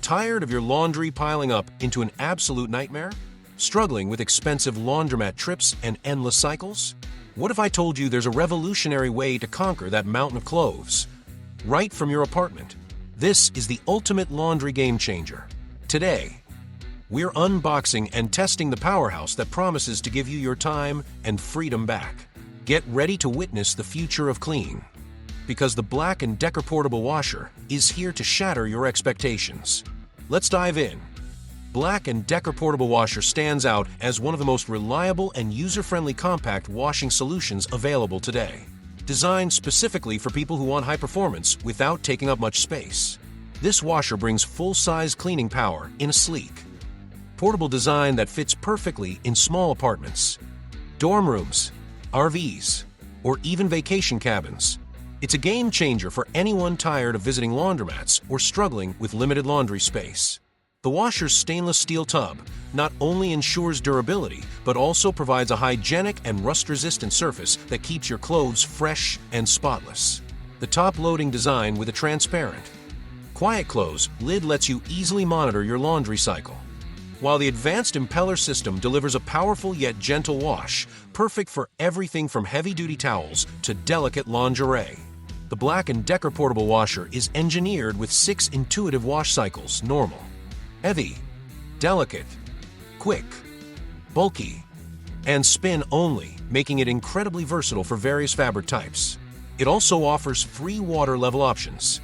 Tired of your laundry piling up into an absolute nightmare? Struggling with expensive laundromat trips and endless cycles? What if I told you there's a revolutionary way to conquer that mountain of clothes? Right from your apartment. This is the ultimate laundry game changer. Today, we're unboxing and testing the powerhouse that promises to give you your time and freedom back. Get ready to witness the future of clean, because the Black+Decker portable washer is here to shatter your expectations. Let's dive in. Black+Decker portable washer stands out as one of the most reliable and user-friendly compact washing solutions available today. Designed specifically for people who want high performance without taking up much space, this washer brings full-size cleaning power in a sleek, portable design that fits perfectly in small apartments, dorm rooms, RVs, or even vacation cabins. It's a game changer for anyone tired of visiting laundromats or struggling with limited laundry space. The washer's stainless steel tub not only ensures durability, but also provides a hygienic and rust-resistant surface that keeps your clothes fresh and spotless. The top-loading design with a transparent, quiet close lid lets you easily monitor your laundry cycle, while the advanced impeller system delivers a powerful yet gentle wash, perfect for everything from heavy-duty towels to delicate lingerie. The Black+Decker portable washer is engineered with 6 intuitive wash cycles: normal, heavy, delicate, quick, bulky, and spin only, making it incredibly versatile for various fabric types. It also offers free water level options,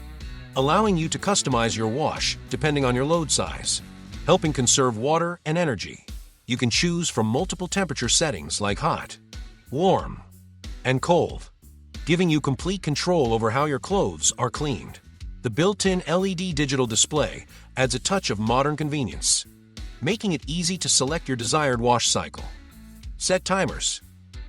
allowing you to customize your wash depending on your load size, helping conserve water and energy. You can choose from multiple temperature settings like hot, warm, and cold, giving you complete control over how your clothes are cleaned. The built-in LED digital display adds a touch of modern convenience, making it easy to select your desired wash cycle, set timers,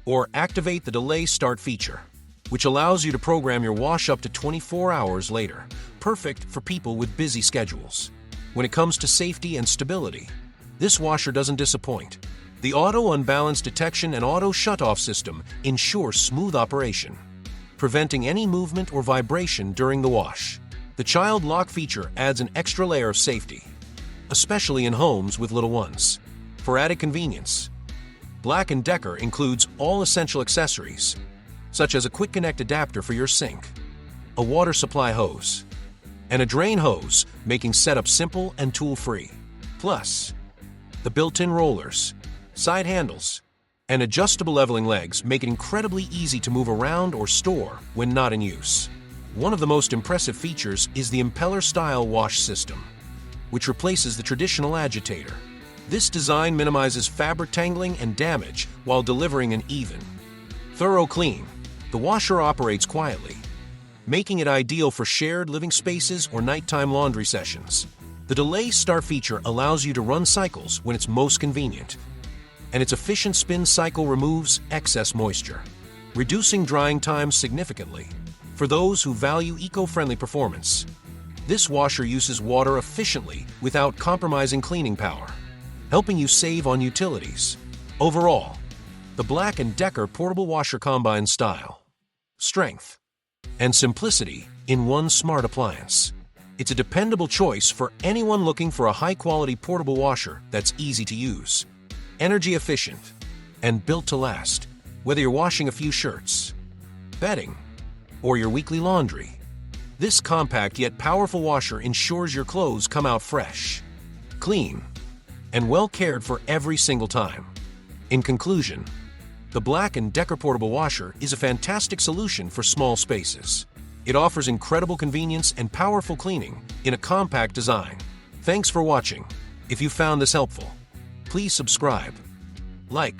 or activate the delay start feature, which allows you to program your wash up to 24 hours later, perfect for people with busy schedules. When it comes to safety and stability, this washer doesn't disappoint. The auto unbalance detection and auto shutoff system ensure smooth operation, preventing any movement or vibration during the wash. The child lock feature adds an extra layer of safety, especially in homes with little ones. For added convenience, Black+Decker includes all essential accessories, such as a quick connect adapter for your sink, a water supply hose, and a drain hose, making setup simple and tool-free. Plus, the built-in rollers, side handles, and adjustable leveling legs make it incredibly easy to move around or store when not in use. One of the most impressive features is the impeller-style wash system, which replaces the traditional agitator. This design minimizes fabric tangling and damage while delivering an even, thorough clean. The washer operates quietly, making it ideal for shared living spaces or nighttime laundry sessions. The delay start feature allows you to run cycles when it's most convenient, and its efficient spin cycle removes excess moisture, reducing drying times significantly. For those who value eco-friendly performance, this washer uses water efficiently without compromising cleaning power, helping you save on utilities. Overall, the Black+Decker portable washer combines style, strength, and simplicity in one smart appliance. It's a dependable choice for anyone looking for a high-quality portable washer that's easy to use, energy efficient, and built to last. Whether you're washing a few shirts, bedding, or your weekly laundry, this compact yet powerful washer ensures your clothes come out fresh, clean, and well cared for every single time. In conclusion, the Black+Decker portable washer is a fantastic solution for small spaces. It offers incredible convenience and powerful cleaning in a compact design. Thanks for watching. If you found this helpful, please subscribe, like,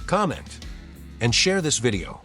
comment, and share this video.